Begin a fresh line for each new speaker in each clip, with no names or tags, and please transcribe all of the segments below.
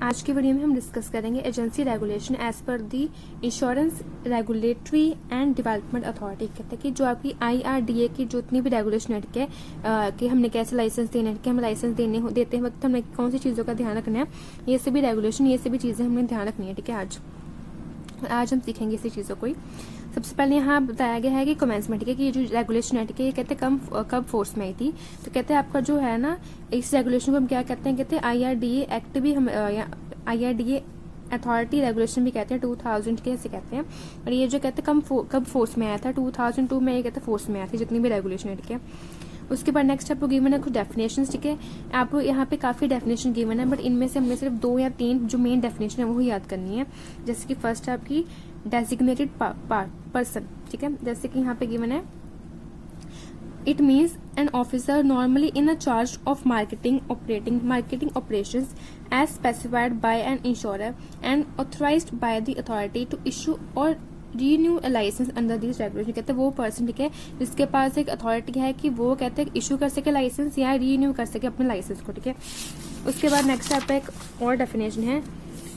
आज की वीडियो में हम डिस्कस करेंगे agency regulation as per the insurance regulatory and development authority. कहते हैं कि जो आपकी IRDA की जितनी भी रेगुलेशन है, ठीक है, कि हमने कैसे लाइसेंस देना है, कि हमें लाइसेंस देते हैं वक्त हमें कौन सी चीज़ों का ध्यान रखना है, ये सभी रेगुलेशन, ये सभी चीज़ें हमें ध्यान रखनी है। ठीक है, आज हम सीखेंगे इसी चीज़ों को ही। सबसे पहले यहाँ बताया गया है कि कमेंसमेंट, ठीक है, कि ये जो रेगुलेशन है, ठीक है, ये कहते हैं कब फोर्स में आई थी। तो कहते हैं आपका जो है ना, इस रेगुलेशन को हम क्या कहते हैं, कहते हैं IRDA एक्ट भी हम IRDA अथॉरिटी रेगुलेशन भी कहते हैं, 2000 के ऐसे कहते हैं। और ये जो कहते हैं कब फोर्स में आया था, 2002 में ये कहते हैं फोर्स में आया था जितनी भी रेगुलेशन है। ठीक है, उसके बाद नेक्स्ट आपको गिवन है कुछ डेफिनेशंस। ठीक है, आपको यहाँ पे काफी डेफिनेशन गिवन है, बट इनमें से हमने सिर्फ 2 या 3 जो मेन डेफिनेशन है वो याद करनी है। जैसे कि फर्स्ट है आपकी डेजिग्नेटेड पर्सन। ठीक है, जैसे कि यहाँ पे गिवन है, it means an officer normally in a charge of marketing operations as specified by an insurer and authorised by the authority to issue और renew licence under this regulation. कहते हैं वो पर्सन, ठीक है, जिसके पास एक अथॉरिटी है कि वो कहते हैं इशू कर सके लाइसेंस या रीन्यू कर सके अपने लाइसेंस को। ठीक है, उसके बाद नेक्स्ट आपका एक और डेफिनेशन है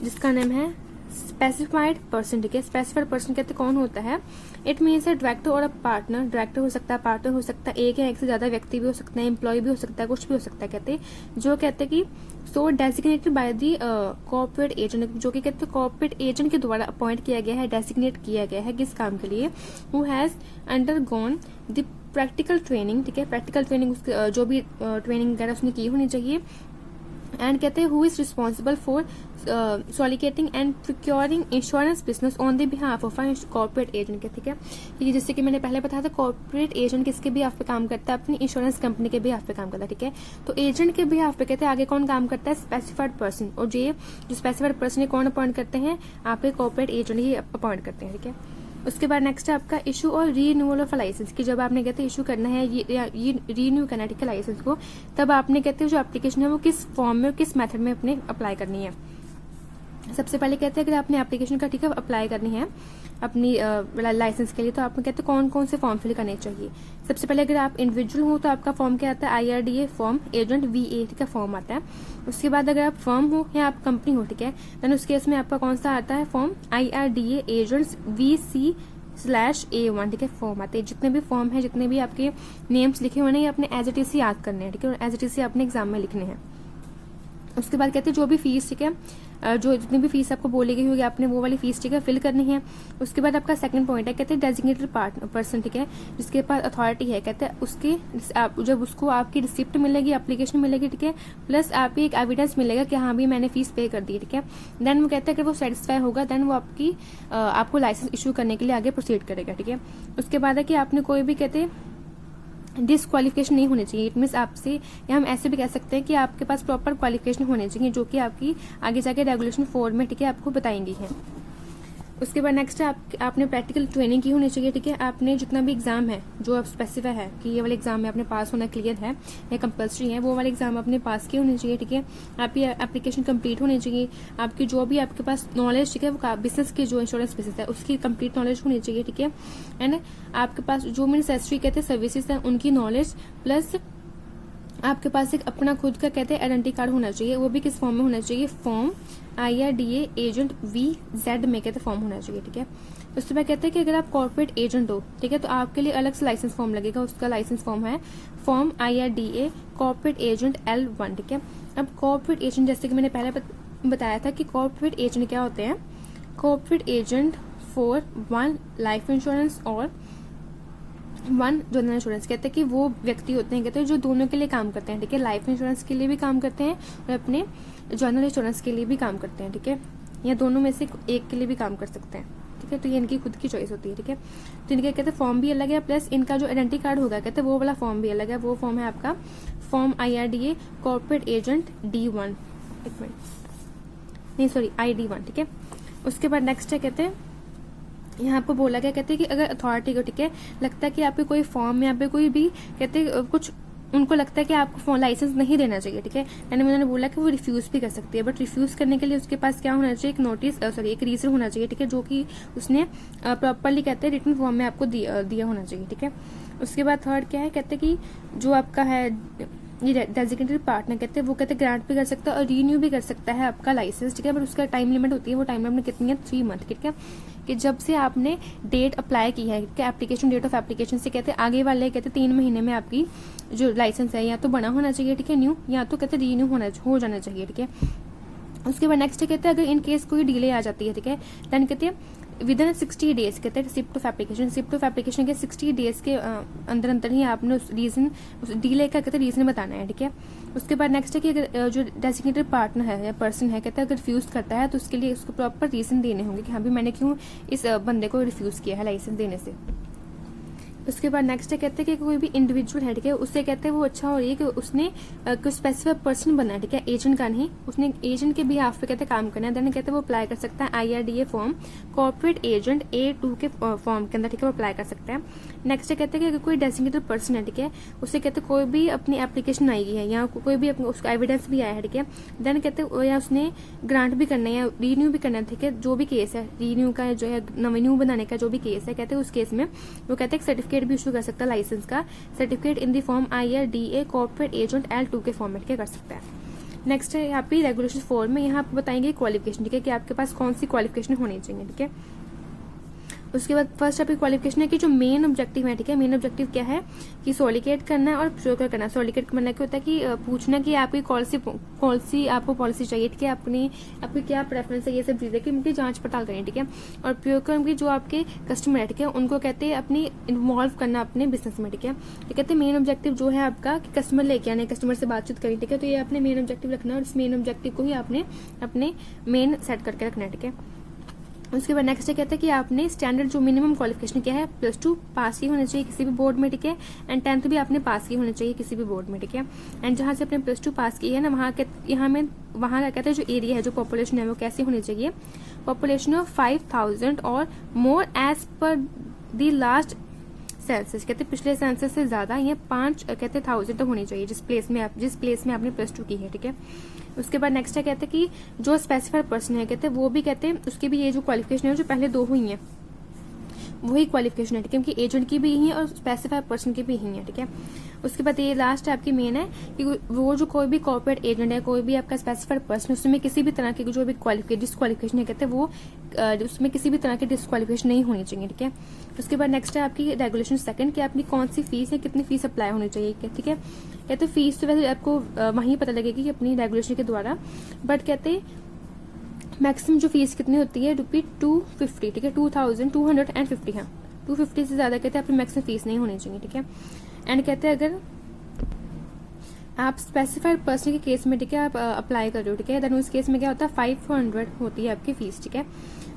जिसका नाम है स्पेसिफाइड पर्सन। ठीक है, स्पेसिफाइड पर्सन कहते हैं कौन होता है, इट मीन्स है डायरेक्टर और अ पार्टनर। डायरेक्टर हो सकता है, पार्टनर हो सकता है, एक या एक से ज्यादा व्यक्ति भी हो सकता है, एम्प्लॉय भी हो सकता है, कुछ भी हो सकता है। कहते हैं जो कहते हैं कि so designated by the corporate agent, जो कि कहते हैं कॉर्पोरेट एजेंट के द्वारा अपॉइंट किया गया है, डेजिग्नेट किया गया है किस काम के लिए, who has undergone the practical training. ठीक है, प्रैक्टिकल ट्रेनिंग जो भी ट्रेनिंग वगैरह उसने की होनी चाहिए। एंड कहते हैं who is responsible for soliciting and procuring insurance business on the behalf of corporate agent के। ठीक है, क्योंकि जैसे कि मैंने पहले बताया था, कॉर्पोरेट एजेंट किसके बिहाफ पे काम करता है, अपनी इंश्योरेंस कंपनी के बिहाफ पे काम करता है। ठीक है, तो एजेंट के बिहाफ पे कहते हैं आगे कौन काम करता है, स्पेसिफाइड पर्सन। और जो स्पेसिफाइड पर्सन है कौन अपॉइंट करते हैं, आपके कॉर्पोरेट एजेंट ही अपॉइंट करते हैं। ठीक है, उसके बाद नेक्स्ट है आपका इशू और रीन्यूअल ऑफ लाइसेंस, कि जब आपने कहते हैं इशू करना है ये रीन्यू करना है, ठीक है, लाइसेंस को, तब आपने कहते हैं जो एप्लीकेशन है वो किस फॉर्म में और किस मेथड में अपने अप्लाई करनी है। सबसे पहले कहते हैं अगर आपने एप्लीकेशन का, ठीक है, अप्लाई करनी है अपनी लाइसेंस के लिए, तो आपको कहते हैं कौन कौन से फॉर्म फिल करने चाहिए। सबसे पहले अगर आप इंडिविजुअल हो तो आपका फॉर्म क्या आता है, IRDA फॉर्म एजेंट VA, ठीक है, फॉर्म आता है। उसके बाद अगर आप फर्म हो या आप कंपनी हो, ठीक है, देन उस केस में आपका कौन सा आता है फॉर्म, IRDA एजेंट्स VC/A1, ठीक है, फॉर्म आते हैं। जितने भी फॉर्म है, जितने भी आपके नेम्स लिखे हुए हैं, ये अपने एज इट इज याद करने हैं। ठीक है, एज इट इज अपने एग्जाम में लिखने हैं। उसके बाद कहते हैं जो भी फीस, ठीक है, जो जितनी भी फीस आपको बोली गई होगी आपने वो वाली फीस, ठीक है, फिल करनी है। उसके बाद आपका सेकंड पॉइंट है, कहते हैं डेजिग्नेटेड पर्सन, ठीक है, जिसके पास अथॉरिटी है, कहते हैं उसके जब उसको आपकी रिसिप्ट मिलेगी, एप्लीकेशन मिलेगी, ठीक है, प्लस आपको एक एविडेंस मिलेगा कि हाँ भी मैंने फीस पे कर दी। ठीक है, देन वो कहते हैं अगर वो सेटिस्फाई होगा देन वो आपको लाइसेंस इशू करने के लिए आगे प्रोसीड करेगा। ठीक है, उसके बाद है कि आपने कोई भी कहते हैं डिसक्वालिफिकेशन नहीं होनी चाहिए। इट मीन्स आपसे, या हम ऐसे भी कह सकते हैं कि आपके पास प्रॉपर क्वालिफिकेशन होनी चाहिए जो कि आपकी आगे जाके रेगुलेशन 4 में, ठीक है, आपको बताएंगी है। उसके बाद नेक्स्ट है आपने प्रैक्टिकल ट्रेनिंग की होनी चाहिए। ठीक है, आपने जितना भी एग्जाम है जो आप स्पेसिफाई है कि ये वाले एग्जाम में आपने पास होना क्लियर है या कंपल्सरी है, वो वाले एग्जाम आपने पास की होनी चाहिए। ठीक है, आपकी एप्लीकेशन कंप्लीट होनी चाहिए, आपकी जो भी आपके पास नॉलेज, ठीक है, वो बिजनेस की जो इंश्योरेंस बिजनेस है उसकी कंप्लीट नॉलेज होनी चाहिए। ठीक है, एंड आपके पास जो भी नेसेसरी कहते हैं सर्विसेज है उनकी नॉलेज, प्लस आपके पास एक अपना खुद का कहते हैं आइडेंटिटी कार्ड होना चाहिए। वो भी किस फॉर्म में होना चाहिए, फॉर्म IRDA एजेंट VZ में कहते फॉर्म होना चाहिए। ठीक है, उसके बाद कहते हैं कि अगर आप कॉर्पोरेट एजेंट हो, ठीक है, तो आपके लिए अलग से लाइसेंस फॉर्म लगेगा। उसका लाइसेंस फॉर्म है form IRDA corporate agent L1। ठीक है, अब कॉर्पोरेट एजेंट जैसे कि मैंने पहले बताया था कि कॉर्पोरेट एजेंट क्या होते हैं, corporate agent for 1 life insurance और 1 जनरल इंश्योरेंस। कहते हैं कि वो व्यक्ति होते हैं, कहते हैं जो दोनों के लिए काम करते हैं। ठीक है, लाइफ इंश्योरेंस के लिए भी काम करते हैं और अपने जनरल इंश्योरेंस के लिए भी काम करते हैं। ठीक है, या दोनों में से एक के लिए भी काम कर सकते हैं। ठीक है, तो ये इनकी खुद की चॉइस होती है। ठीक है, तो इनके कहते हैं फॉर्म भी अलग है, प्लस इनका जो आइडेंटिटी कार्ड होगा कहते हैं वो वाला फॉर्म भी अलग है। वो फॉर्म है आपका form IRDA corporate agent D1, एक मिनट, नहीं सॉरी ID1। ठीक है, उसके बाद नेक्स्ट है कहते हैं यहाँ आपको बोला गया, कहते हैं कि अगर अथॉरिटी को, ठीक है, लगता है कि आपके कोई फॉर्म में पे कोई भी कहते हैं कुछ उनको लगता है कि आपको लाइसेंस नहीं देना चाहिए। ठीक है, यानी उन्होंने बोला कि वो रिफ्यूज भी कर सकती है, बट रिफ्यूज करने के लिए उसके पास क्या होना चाहिए, एक नोटिस एक रीजन होना चाहिए। ठीक है, जो कि उसने प्रॉपरली कहते हैं रिटन फॉर्म में आपको दिया होना चाहिए। ठीक है, उसके बाद थर्ड क्या है, कहते हैं कि जो आपका है ये डेजिग्नेटेड पार्टनर कहते हैं वो कहते हैं ग्रांट भी कर सकता है और रीन्यू भी कर सकता है आपका लाइसेंस, ठीक है। पर उसका टाइम लिमिट होती है, वो टाइम लिमिट कितनी है 3 मंथ, ठीक है। कि जब से आपने डेट अप्लाई की है, एप्लीकेशन डेट ऑफ एप्लीकेशन से कहते हैं आगे वाले कहते हैं 3 महीने में आपकी जो लाइसेंस है या तो बना होना चाहिए, ठीक है, न्यू, या तो कहते हैं रीन्यू हो जाना चाहिए, ठीक है। उसके बाद नेक्स्ट कहते हैं अगर इन केस कोई डिले आ जाती है, ठीक है, देन कहते हैं विद इन 60 डेज कहते हैं रिसिप्ट ऑफ एप्लीकेशन के 60 डेज के अंदर अंदर ही आपने उस रीजन, उस डिले का कहते हैं रीजन बताना है, ठीक है। उसके बाद नेक्स्ट है कि अगर जो डेजिग्नेटेड पार्टनर है या पर्सन है कहते हैं अगर रिफ्यूज करता है तो उसके लिए उसको प्रॉपर रीजन देने होंगे कि हाँ भी मैंने क्यों इस बंदे को रिफ्यूज किया है लाइसेंस देने से। उसके बाद नेक्स्ट है कहते हैं कि कोई भी इंडिविजुअल है, ठीक है, उससे कहते हैं वो अच्छा हो रही है कि उसने कोई स्पेसिफिक पर्सन बनना है, ठीक है, एजेंट का नहीं, उसने एजेंट के बिहाफ पे कहते हैं काम करना है, देन कहते हैं वो अप्लाई कर सकता है IRDA form corporate agent A2 के फॉर्म के अंदर, ठीक है, वो अप्लाई कर सकता है। नेक्स्ट है कहते हैं कि अगर कोई डेजिग्नेटेड पर्सन है, ठीक है, उससे कहते हैं कोई भी अपनी एप्लीकेशन आई है या कोई भी उसका एविडेंस भी आया है, ठीक है, देन कहते हैं या उसने ग्रांट भी करना है या रीन्यू भी करना है, ठीक है, जो भी केस है रीन्यू का जो है नवीन्यू बनाने का जो भी केस है कहते हैं उस केस में वो कहते हैं सर्टिफिकेट भी इशू कर सकता है लाइसेंस का, certificate in the form IRDA corporate agent L2 के फॉर्मेट के कर सकता है। नेक्स्ट है यहाँ पे रेगुलेशन 4 में यहाँ आपको बताएंगे क्वालिफिकेशन, ठीक है, कि आपके पास कौन सी क्वालिफिकेशन होनी चाहिए, ठीक है। उसके बाद फर्स्ट आपकी क्वालिफिकेशन है कि जो मेन ऑब्जेक्टिव है, ठीक है, मेन ऑब्जेक्टिव क्या है कि सोलिकेट करना है और प्रोक्योर करना। सोलिकेट करना क्या होता है कि पूछना कि आपकी कौन सी आपको पॉलिसी चाहिए, ठीक है, आपकी क्या प्रेफरेंस है, ये सब चीजें की उनकी जांच पड़ताल करनी, ठीक है। और प्रोक्योर की जो आपके कस्टमर है, ठीक है, उनको कहते हैं अपनी इन्वॉल्व करना अपने बिजनेस में, ठीक है। तो कहते हैं मेन ऑब्जेक्टिव जो है आपका कि कस्टमर लेके आने, कस्टमर से बातचीत करनी, ठीक है, तो ये आपने मेन ऑब्जेक्टिव रखना है और इस मेन ऑब्जेक्टिव को ही आपने अपने मेन सेट करके रखना है, ठीक है। उसके बाद नेक्स्ट कहते हैं कि आपने स्टैंडर्ड जो मिनिमम क्वालिफिकेशन क्या है +2 पास ही होना चाहिए किसी भी बोर्ड में, ठीक है, एंड 10th भी आपने पास ही होना चाहिए किसी भी बोर्ड में, ठीक है। एंड जहां से आपने +2 पास की है ना वहां का कहते हैं जो एरिया है जो पॉपुलेशन है वो कैसी होनी चाहिए, पॉपुलेशन ऑफ 5000 और more as per the last census, कहते हैं पिछले सेंसस से ज्यादा ये 5 कहते हैं 1000 तक होनी चाहिए जिस प्लेस में आपने +2 की है, ठीक है। उसके बाद नेक्स्ट है कहते हैं कि जो स्पेसिफाइड पर्सन है कहते हैं वो भी कहते हैं उसकी भी ये जो क्वालिफिकेशन है जो पहले 2 हुई है वही क्वालिफिकेशन है, ठीक है, क्योंकि एजेंट की भी यही है और स्पेसिफाइड पर्सन की भी यही है, ठीक है। उसके बाद ये लास्ट आपकी मेन है कि वो जो कोई भी कॉर्पोरेट एजेंट है कोई भी आपका स्पेसिफाइड पर्सन उसमें किसी भी तरह की जो भी डिस्क्वालिफिकेशन है कहते हैं वो उसमें किसी भी तरह की डिस्क्वालिफिकेशन नहीं होनी चाहिए, ठीक है। उसके बाद नेक्स्ट है आपकी रेगुलेशन 2 कि आपकी कौन सी फीस है, कितनी फीस अप्लाई होनी चाहिए, ठीक है। कहते हैं फीस तो वैसे आपको वहीं पता लगेगी अपनी रेगुलेशन के द्वारा, बट कहते हैं मैक्सिमम जो फीस कितनी होती है ₹250, ठीक है, 2250, हाँ 250 से ज्यादा कहते हैं आपकी मैक्सिमम फीस नहीं होनी चाहिए, ठीक है। एंड कहते हैं अगर आप स्पेसिफाइड पर्सन के केस में, ठीक है, आप अप्लाई कर रहे हो, ठीक है, देन उस केस में क्या होता है 500 होती है आपकी फीस, ठीक है।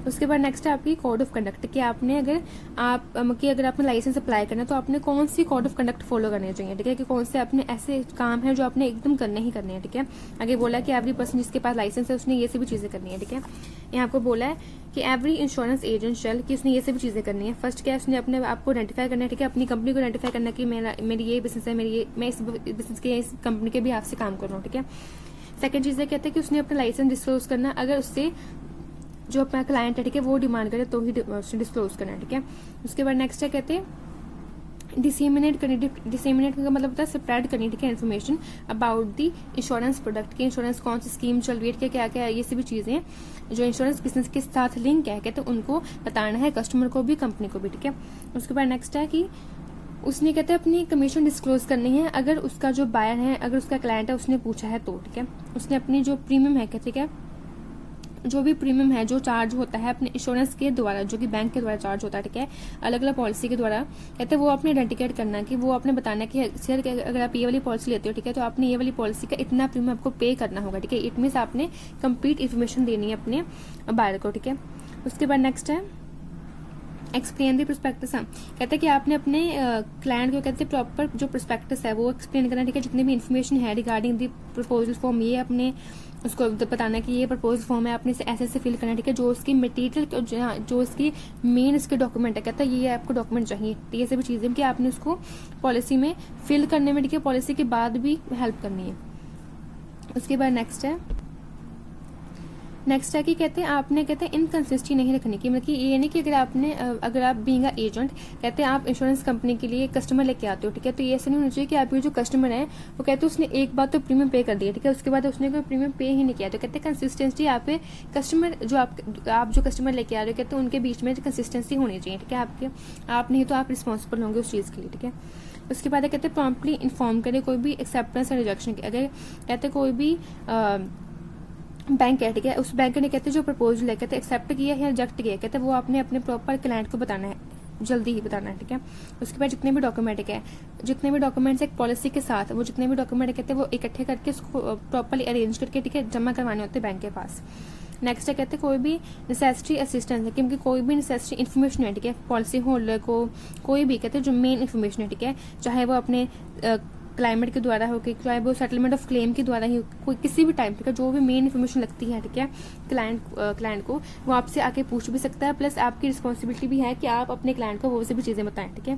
उसके बाद नेक्स्ट है आपकी कोड ऑफ कंडक्ट कि आपने अगर आपने लाइसेंस अप्लाई करना है तो आपने कौन सी कोड ऑफ कंडक्ट फॉलो करनी चाहिए, ठीक है, कि कौन से आपने ऐसे काम है जो आपने एकदम करने ही करने हैं, ठीक है। आगे बोला कि एवरी पर्सन जिसके पास लाइसेंस है उसने ये सभी चीजें करनी है, ठीक है। यहाँ आपको बोला है कि एवरी इंश्योरेंस एजेंट शेल कि उसने ये सभी चीजें करनी है। फर्स्ट क्या है उसने अपने आप को आइडेंटिफाई करना है, ठीक है, अपनी कंपनी को आइडेंटिफाई करना कि मेरी ये बिजनेस है, मैं इस बिजनेस के इस कंपनी के भी आपसे काम कर रहा हूँ, ठीक है। सेकंड चीज कहते हैं कि उसने अपना लाइसेंस डिस्क्लोज करना, अगर उससे जो अपना क्लाइंट है, ठीक है, वो डिमांड करे तो ही डिस्क्लोज करना है, ठीक है। उसके बाद नेक्स्ट है कहते हैं डिसेमिनेट का मतलब होता है स्प्रेड करनी, ठीक है, information about the insurance product की इंश्योरेंस कौन सी स्कीम चल रही है, क्या क्या ये सभी चीजें जो इंश्योरेंस बिजनेस के साथ लिंक है कहते हैं उनको बताना है कस्टमर को भी कंपनी को भी, ठीक है। उसके बाद नेक्स्ट है कि उसने कहते हैं अपनी कमीशन डिस्क्लोज करनी है अगर उसका जो बायर है अगर उसका क्लाइंट है उसने पूछा है तो, ठीक है। उसने अपनी जो प्रीमियम है, ठीक है, जो भी प्रीमियम है जो चार्ज होता है अपने इंश्योरेंस के द्वारा जो कि बैंक के द्वारा चार्ज होता है, ठीक है, अलग अलग पॉलिसी के द्वारा कहते हैं वो आपने आइडेंटिफाइड करना कि वो आपने बताना कि सर अगर आप ये वाली पॉलिसी लेते हो, ठीक है, तो आपने ये वाली पॉलिसी का इतना प्रीमियम आपको पे करना होगा, ठीक है। इट मीन्स आपने कंप्लीट इन्फॉर्मेशन देनी है अपने बायर को, ठीक है। उसके बाद नेक्स्ट है एक्सप्लेन दी प्रोस्पेक्टस, कहते हैं कि आपने अपने क्लाइंट को कहते हैं प्रॉपर जो प्रोस्पेक्टस है वो एक्सप्लेन करना, ठीक है, जितनी भी इन्फॉर्मेशन है रिगार्डिंग दी प्रपोजल फॉर्म ये अपने उसको बताना कि ये प्रपोजल फॉर्म है आपने इसे ऐसे फिल करना, ठीक है, जो उसकी मटेरियल जो उसकी मेन इसके डॉक्यूमेंट है कहता है ये आपको डॉक्यूमेंट चाहिए, ये सभी चीजें कि आपने उसको पॉलिसी में फिल करने में, ठीक है, पॉलिसी के बाद भी हेल्प करनी है। उसके बाद नेक्स्ट है नेक्स्ट है कि कहते हैं आपने कहते हैं इनकंसिस्टेंसी नहीं रखनी की, मतलब कि ये नहीं कि अगर आप बीइंग अ एजेंट कहते हैं आप इंश्योरेंस कंपनी के लिए कस्टमर लेके आते हो, ठीक है, तो ये ऐसा नहीं होना चाहिए कि आपके जो कस्टमर है वो कहते हैं उसने एक बार तो प्रीमियम पे कर दिया, ठीक है, उसके बाद उसने कोई प्रीमियम पे ही नहीं किया, तो कहते हैं कंसिस्टेंसी यहाँ पे कस्टमर जो आप जो कस्टमर लेके आ रहे हो कहते हैं उनके बीच में कंसिस्टेंसी होनी चाहिए, ठीक है, आप नहीं तो आप रिस्पॉन्सिबल होंगे उस चीज़ के लिए, ठीक है। उसके बाद कहते हैं प्रॉम्प्टली इन्फॉर्म करें कोई भी एक्सेप्टेंस और रिजेक्शन की, अगर कहते हैं कोई भी बैंक है, ठीक है, उस बैंक ने कहते हैं जो प्रपोजल है कहते हैं एक्सेप्ट किया है या रिजेक्ट किया, कहते हैं वो आपने अपने प्रॉपर क्लाइंट को बताना है, जल्दी ही बताना है, ठीक है। उसके बाद जितने भी डॉक्यूमेंट्स एक पॉलिसी के साथ वो जितने भी डॉक्यूमेंट कहते हैं वो इकट्ठे करके उसको प्रॉपर्ली अरेंज करके, ठीक है, जमा करवाने होते हैं बैंक के पास। नेक्स्ट है कहते हैं कोई भी नेसेसरी असिस्टेंस है, क्योंकि कोई भी नेसेसरी इन्फॉर्मेशन है, ठीक है, पॉलिसी होल्डर को कोई भी कहते हैं जो मेन इन्फॉर्मेशन है, ठीक है, चाहे वो अपने क्लाइमेट के द्वारा हो कि चाहे वो सेटलमेंट ऑफ क्लेम के द्वारा ही कोई किसी भी टाइम, ठीक है, जो भी मेन इन्फॉर्मेशन लगती है, ठीक है, क्लाइंट को वो आपसे आके पूछ भी सकता है, प्लस आपकी रिस्पॉन्सिबिलिटी भी है कि आप अपने क्लाइंट को वो सभी चीज़ें बताएं, ठीक है।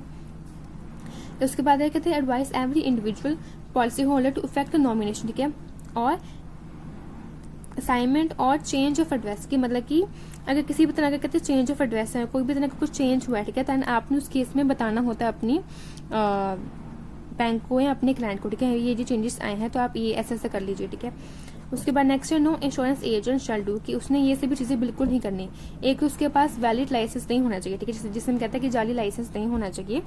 तो उसके बाद कहते हैं advice every individual policy holder to effect nomination, ठीक है, और असाइनमेंट और चेंज ऑफ एड्रेस की, मतलब कि अगर किसी भी तरह का कहते हैं चेंज ऑफ एड्रेस है, कोई भी तरह का कुछ चेंज हुआ है, ठीक है, तो आपने उस केस में बताना होता है अपनी बैंक को या अपने क्लाइंट को, ठीक है, ये जो चेंजेस आए हैं तो आप ये ऐसा कर लीजिए, ठीक है। उसके बाद नेक्स्ट है no insurance agent shall do, कि उसने ये सभी चीज़ें बिल्कुल नहीं करनी। एक तो उसके पास वैलिड लाइसेंस नहीं होना चाहिए, ठीक है, जिसमें कहता है कि जाली लाइसेंस नहीं होना चाहिए।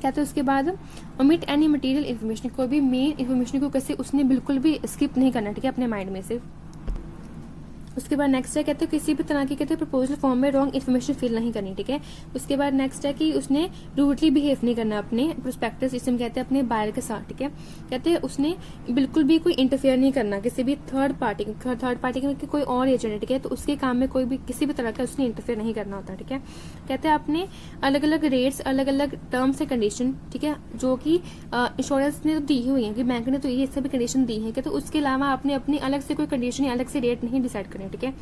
कहते हैं उसके बाद ओमिट एनी मटेरियल इन्फॉर्मेशन, कोई भी मेन इन्फॉर्मेशन को कैसे उसने बिल्कुल भी स्किप नहीं करना, ठीक है, अपने माइंड में से। उसके बाद नेक्स्ट है कहते हैं किसी भी तरह की कहते हैं प्रपोजल फॉर्म में रॉन्ग इन्फॉर्मेशन फिल नहीं करनी, ठीक है। उसके बाद नेक्स्ट है कि उसने रूडली बिहेव नहीं करना अपने प्रोस्पेक्टस जिसमें कहते हैं अपने बायर के साथ, ठीक है। कहते हैं उसने बिल्कुल भी कोई इंटरफेयर नहीं करना किसी भी थर्ड पार्टी के कोई और एजेंट है, ठीक है, तो उसके काम में कोई भी किसी भी तरह का उसने इंटरफेयर नहीं करना होता, ठीक है। कहते हैं आपने अलग अलग रेट्स, अलग अलग टर्म्स एंड कंडीशन, ठीक है, जो कि इंश्योरेंस ने तो दी हुई है कि बैंक ने तो ये सभी कंडीशन दी है, तो उसके अलावा आपने अपनी अलग से कोई कंडीशन या अलग से रेट नहीं डिसाइड करना, ठीक है।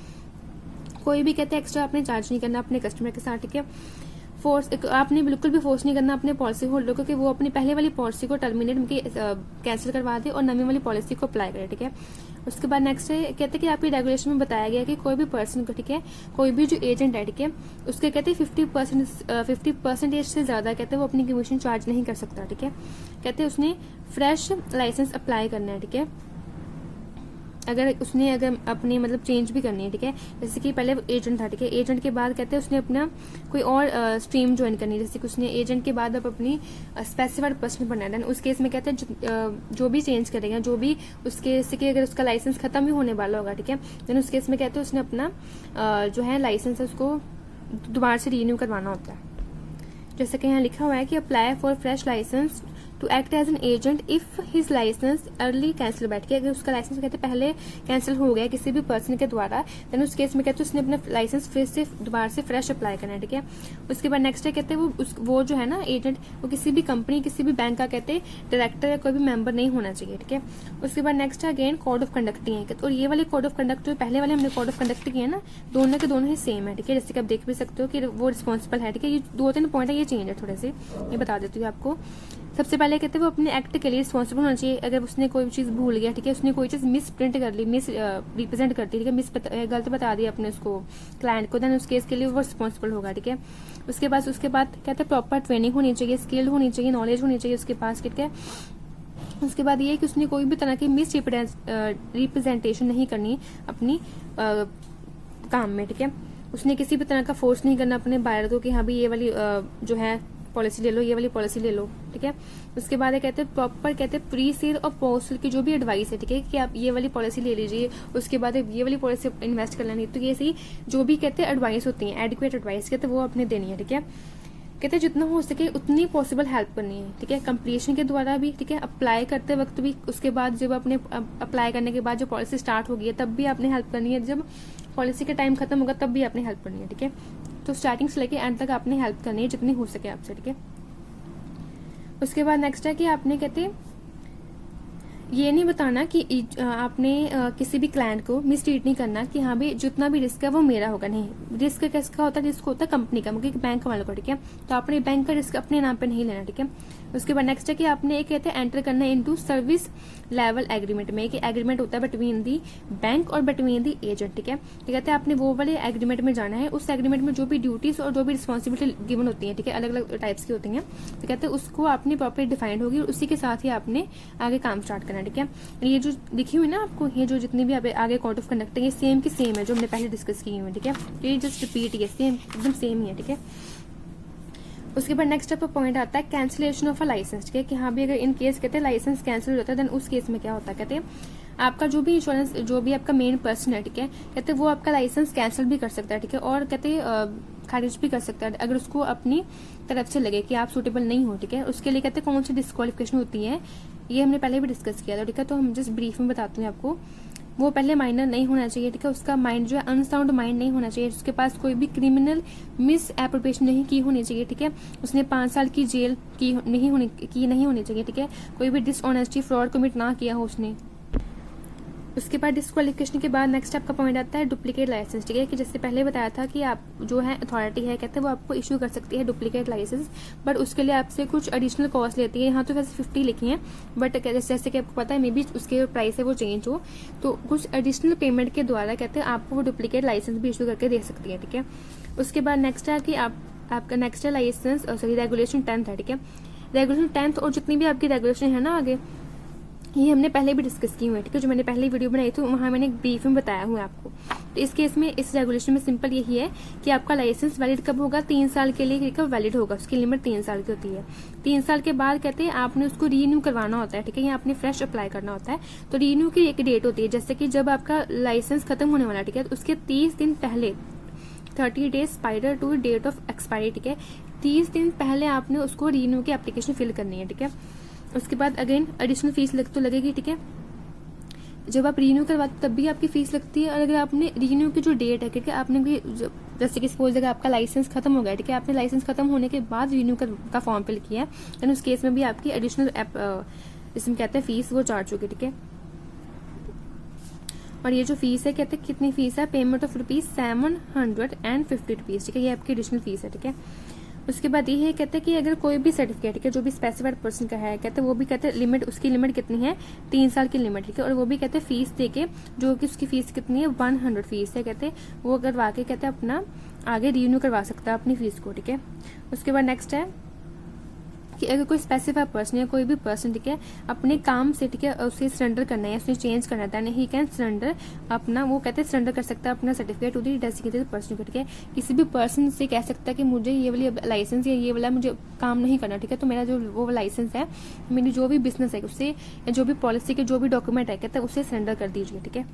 कोई भी कहते हैं एक्स्ट्रा आपने चार्ज नहीं करना अपने कस्टमर के साथ, ठीक है। फोर्स आपने बिल्कुल भी फोर्स नहीं करना अपने पॉलिसी होल्डर को कि वो अपनी पहले वाली पॉलिसी को टर्मिनेट कैंसिल करवा दे और नवी वाली पॉलिसी को अप्लाई करे, ठीक है। उसके बाद नेक्स्ट है कहते हैं कि आपकी रेगुलेशन में बताया गया कि कोई भी पर्सन को, ठीक है, कोई भी जो एजेंट है, ठीक है, उसके कहते हैं 50% से ज्यादा कहते हैं वो अपनी कमीशन चार्ज नहीं कर सकता, ठीक है। कहते हैं उसने फ्रेश लाइसेंस अप्लाई करना है, ठीक है, अगर अपनी मतलब चेंज भी करनी है, ठीक है, जैसे कि पहले एजेंट था, ठीक है, एजेंट के बाद कहते हैं उसने अपना कोई और स्ट्रीम ज्वाइन करनी है, जैसे कि उसने एजेंट के बाद अब अपनी स्पेसिफाइड पर्सन बनना है, उस केस में कहते हैं जो भी चेंज करेगा, जो भी उसके जैसे कि अगर उसका लाइसेंस खत्म ही होने वाला होगा, ठीक है, देन उस केस में कहते हैं उसने अपना जो है लाइसेंस है उसको दोबारा से रीन्यू करवाना होता है। जैसे कि यहाँ लिखा हुआ है कि apply for fresh licence to act as an agent if his licence early cancel बैठ के, अगर उसका लाइसेंस कहते हैं पहले कैंसिल हो गया किसी भी पर्सन के द्वारा, देन उस केस में कहते हैं उसने अपना लाइसेंस फिर से दोबारा से फ्रेश अप्लाई करना है, ठीक है। उसके बाद नेक्स्ट है कहते हैं वो जो है ना एजेंट, वो किसी भी कंपनी किसी भी बैंक का कहते हैं डायरेक्टर या कोई भी मेंबर नहीं होना चाहिए, ठीक है। उसके बाद नेक्स्ट है अगेन कोड ऑफ कंडक्ट ही है, और ये वाले कोड ऑफ कंडक्ट जो पहले वाले हमने कोड ऑफ कंडक्ट किए ना, दोनों के दोनों ही सेम है, ठीक है, जैसे कि आप देख भी सकते हो कि वो रिस्पॉन्सिबल है, ठीक है। ये 2-3 पॉइंट है, ये चेंज है थोड़े से, ये बता देती हूँ आपको। सबसे पहले कहते हैं वो अपने एक्ट के लिए रिस्पॉन्सिबल होना चाहिए, अगर उसने कोई चीज़ भूल गया, ठीक है, उसने कोई चीज़ मिस प्रिंट कर ली, मिस रिप्रेजेंट करती, ठीक है, गलत बता दिया अपने उसको क्लाइंट को, देन उस केस के लिए वो रिस्पॉन्सिबल होगा, ठीक है। उसके बाद कहते हैं प्रॉपर ट्रेनिंग होनी चाहिए, स्किल्ड होनी चाहिए, नॉलेज होनी चाहिए उसके पास, ठीक है। उसके बाद ये है कि उसने कोई भी तरह की मिस रिप्रेजेंटेशन नहीं करनी अपनी काम में, ठीक है। उसने किसी भी तरह का फोर्स नहीं करना अपने बायर को कि हाँ भाई ये वाली जो है पॉलिसी ले लो, ये वाली पॉलिसी ले लो, ठीक है। उसके बाद कहते हैं प्रॉपर कहते हैं प्री सेल और पोस्ट सेल की जो भी एडवाइस है, ठीक है, कि आप ये वाली पॉलिसी ले लीजिए, उसके बाद ये वाली पॉलिसी इन्वेस्ट कर लेनी, तो ये सही जो भी कहते हैं एडवाइस होती है, एडिक्वेट एडवाइस कहते हैं वो अपने देनी है, ठीक है। कहते हैं जितना हो सके उतनी पॉसिबल हेल्प करनी है, ठीक है, कंप्लीशन के द्वारा भी, ठीक है, अप्लाई करते वक्त भी, उसके बाद जब अपने अप्लाई करने के बाद जो पॉलिसी स्टार्ट होगी है तब भी आपने हेल्प करनी है, जब पॉलिसी का टाइम खत्म होगा तब भी आपने हेल्प करनी है, ठीक है। तो स्टार्टिंग से लेके एंड तक आपने हेल्प करनी है जितनी हो सके आपसे, ठीक है। उसके बाद नेक्स्ट है कि आपने कहते हैं ये नहीं बताना कि आपने किसी भी क्लाइंट को मिसट्रीट नहीं करना कि हाँ भाई जितना भी रिस्क है वो मेरा होगा, नहीं, रिस्क किसका होता है, रिस्क होता है कंपनी का, मतलब बैंक वालों का, ठीक है। तो आपने बैंक का रिस्क अपने नाम पे नहीं लेना, ठीक है। उसके बाद नेक्स्ट है कि आपने एक कहते हैं एंटर करना है इनटू सर्विस लेवल एग्रीमेंट में, कि एग्रीमेंट होता है बिटवीन दी बैंक और बिटवीन दी एजेंट, ठीक है। तो कहते हैं आपने वो वाले एग्रीमेंट में जाना है, उस एग्रीमेंट में जो भी ड्यूटीज और जो भी रिस्पॉन्सिबिलिटी गिवन होती है, ठीक है, अलग अलग टाइप्स की होती हैं, तो कहते हैं उसको आपने प्रॉपर्ली डिफाइंड होगी और उसी के साथ ही आपने आगे काम स्टार्ट करना है, ठीक है। ये जो लिखी हुई ना आपको, ये जो जितनी भी आगे कोड ऑफ कंडक्ट है, ये सेम की सेम है जो हमने पहले डिस्कस की हुई है, ठीक है। तो ये जस्ट रिपीट है, सेम एकदम सेम ही है, ठीक है। उसके बाद नेक्स्ट पे पॉइंट आता है कैंसिलेशन ऑफ अ लाइसेंस, ठीक है, कि हाँ भी अगर इन केस कहते हैं लाइसेंस कैंसिल हो जाता है, देन उस केस में क्या होता है, कहते हैं आपका जो भी इंश्योरेंस, जो भी आपका मेन पर्सन है, ठीक है, कहते हैं वो आपका लाइसेंस कैंसिल भी कर सकता है, ठीक है, और कहते हैं खारिज भी कर सकता है अगर उसको अपनी तरफ से लगे कि आप सूटेबल नहीं हो, ठीक है। उसके लिए कहते हैं कौन सी डिस्क्वालिफिकेशन होती है, ये हमने पहले भी डिस्कस किया था, ठीक है। तो हम जस्ट ब्रीफ में बताती हूँ आपको। वो पहले माइनर नहीं होना चाहिए, ठीक है, उसका माइंड जो है अनसाउंड माइंड नहीं होना चाहिए, उसके पास कोई भी क्रिमिनल मिस एप्रोप्रिएशन नहीं की होनी चाहिए, ठीक है, उसने 5 साल की जेल की नहीं होनी चाहिए, ठीक है, कोई भी डिसऑनेस्टी फ्रॉड कमिट ना किया हो उसने। उसके बाद डिस्क्वालिफिकेशन के बाद नेक्स्ट आपका पॉइंट आता है डुप्लीकेट लाइसेंस, ठीक है, कि जैसे पहले बताया था कि आप जो है अथॉरिटी है, कहते हैं वो आपको इशू कर सकती है डुप्लीकेट लाइसेंस, बट उसके लिए आपसे कुछ एडिशनल कॉस्ट लेती है। यहाँ तो वैसे 50 लिखी है, बट जैसे कि आपको पता है मे बी उसके प्राइस है वो चेंज हो, तो कुछ एडिशनल पेमेंट के द्वारा कहते हैं आपको वो डुप्लीकेट लाइसेंस भी इशू करके दे सकती है, ठीक है। उसके बाद नेक्स्ट है कि आपका नेक्स्ट है लाइसेंस रेगुलेशन 10th है, ठीक है। रेगुलेशन 10th और जितनी भी आपकी रेगुलेशन है ना आगे, ये हमने पहले भी डिस्कस की हुई है, ठीक है, जो मैंने पहले वीडियो बनाई थी वहाँ मैंने एक ब्रीफ में बताया हुआ है आपको। तो इस केस में इस रेगुलेशन में सिंपल यही है कि आपका लाइसेंस वैलिड कब होगा, 3 साल के लिए कब वैलिड होगा, उसकी लिमिट 3 साल की होती है। 3 साल के बाद कहते हैं आपने उसको रीन्यू करवाना होता है, ठीक है, या आपने फ्रेश अप्लाई करना होता है। तो रीन्यू की एक डेट होती है, जैसे कि जब आपका लाइसेंस खत्म होने वाला है, ठीक है, तो उसके 30 दिन पहले 30 days prior to date of expiry, ठीक है, 30 दिन पहले आपने उसको रीन्यू की एप्लीकेशन फिल करनी है, ठीक है। उसके बाद अगेन एडिशनल फीस लगेगी, ठीक है, जब आप रीन्यू करवाते तब भी आपकी फीस लगती है। और अगर आपने रीन्यू की जो डेट है, ठीक है, आपने भी जैसे कि सपोज अगर आपका लाइसेंस खत्म हो गया, ठीक है, आपने लाइसेंस खत्म होने के बाद रीन्यू का फॉर्म फिल किया है, देन उस केस में भी आपकी एडिशनल इसमें कहते हैं फीस वो चार्ज होगी, ठीक है। और ये जो फीस है कहते हैं कितनी फीस है, पेमेंट ऑफ ₹750, ठीक है, ये आपकी एडिशनल फीस है, ठीक है। उसके बाद ये है कहते हैं कि अगर कोई भी सर्टिफिकेट, ठीक है, जो भी स्पेसिफाइड पर्सन का है, कहते हैं वो भी कहते हैं लिमिट, उसकी लिमिट कितनी है, 3 साल की लिमिट, ठीक है, और वो भी कहते हैं फीस देके, जो कि उसकी फीस कितनी है 100 फीस है, कहते हैं वो करवा के कहते हैं अपना आगे रिन्यू करवा सकता है अपनी फीस को, ठीक है। उसके बाद नेक्स्ट है कि अगर कोई स्पेसिफाइड पर्सन या कोई भी पर्सन, ठीक है, अपने काम से, ठीक है, उसे सरेंडर करना है, उसने चेंज करना है, ही कैन सरेंडर अपना, वो कहते हैं सरेंडर कर सकता है अपना certificate to the designated person को, ठीक है। किसी भी पर्सन से कह सकता है कि मुझे ये वाली लाइसेंस या ये वाला मुझे काम नहीं करना, ठीक है, तो मेरा जो वो लाइसेंस है, मेरी जो भी बिजनेस है उससे, या जो भी पॉलिसी के जो भी डॉक्यूमेंट है, कहते हैं उसे सरेंडर कर दीजिए, ठीक है।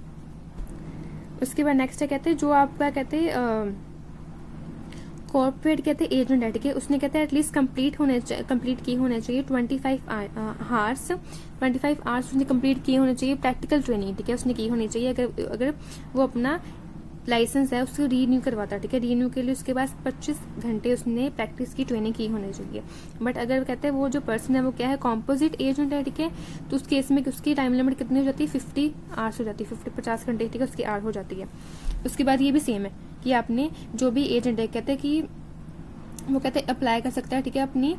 उसके बाद नेक्स्ट है कहते हैं जो आपका कहते हैं कॉर्पोरेट कहते हैं एजेंट है, ठीक है, उसने कहते हैं एटलीस्ट कंप्लीट की होने चाहिए 25 आवर्स उसने कंप्लीट किए होने चाहिए प्रैक्टिकल ट्रेनिंग, ठीक है, उसने की होनी चाहिए अगर वो अपना लाइसेंस है उसको रीन्यू करवाता, ठीक है। रीन्यू के लिए उसके पास 25 घंटे उसने प्रैक्टिस की ट्रेनिंग की होनी चाहिए। बट अगर कहते हैं वो जो पर्सन है वो क्या है कॉम्पोजिट एजेंट है, ठीक है, तो उस केस में उसकी टाइम लिमिट कितनी हो जाती है 50 आवर्स हो जाती है, 50 घंटे, ठीक है, उसकी आवर हो जाती है। उसके बाद ये भी सेम है कि आपने जो भी एजेंट है कहते हैं कि वो कहते हैं अप्लाई कर सकता है, ठीक है, अपनी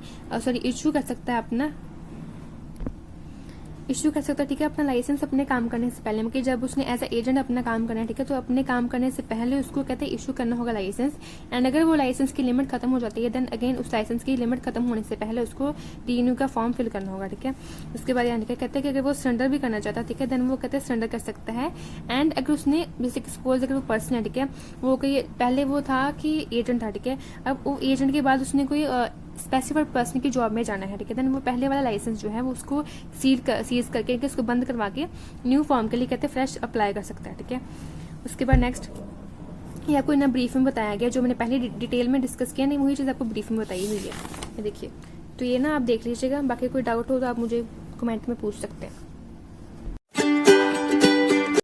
इशू कर सकता है ठीक है, अपना लाइसेंस अपने काम करने से पहले, मतलब जब उसने एज ए एजेंट अपना काम करना है, ठीक है, तो अपने काम करने से पहले उसको कहते हैं इशू करना होगा लाइसेंस। एंड अगर वो लाइसेंस की लिमिट खत्म हो जाती है देन अगेन उस लाइसेंस की लिमिट खत्म होने से पहले उसको रीन्यू का फॉर्म फिल करना होगा, ठीक है। उसके बाद यानी कहते हैं कि अगर वो सरेंडर भी करना चाहता है, ठीक है, देन वो कहते हैं सरेंडर कर सकता है। एंड अगर उसने जैसे सपोज अगर वो पर्सन है, ठीक है, वो कोई पहले वो था कि एजेंट था, ठीक है, अब वो एजेंट के बाद उसने कोई स्पेसिफाइड पर्सन की जॉब में जाना है, ठीक है, देन वो पहले वाला लाइसेंस जो है वो उसको सीज करके उसको बंद करवा के न्यू फॉर्म के लिए कहते हैं फ्रेश अप्लाई कर सकता है, ठीक है। उसके बाद नेक्स्ट ये आपको इन ब्रीफ में बताया गया, जो मैंने पहले डिटेल में डिस्कस किया नहीं वही चीज़ आपको ब्रीफ में बताई हुई है, देखिए। तो ये ना आप देख लीजिएगा, बाकी कोई डाउट हो तो आप मुझे कमेंट में पूछ सकते हैं।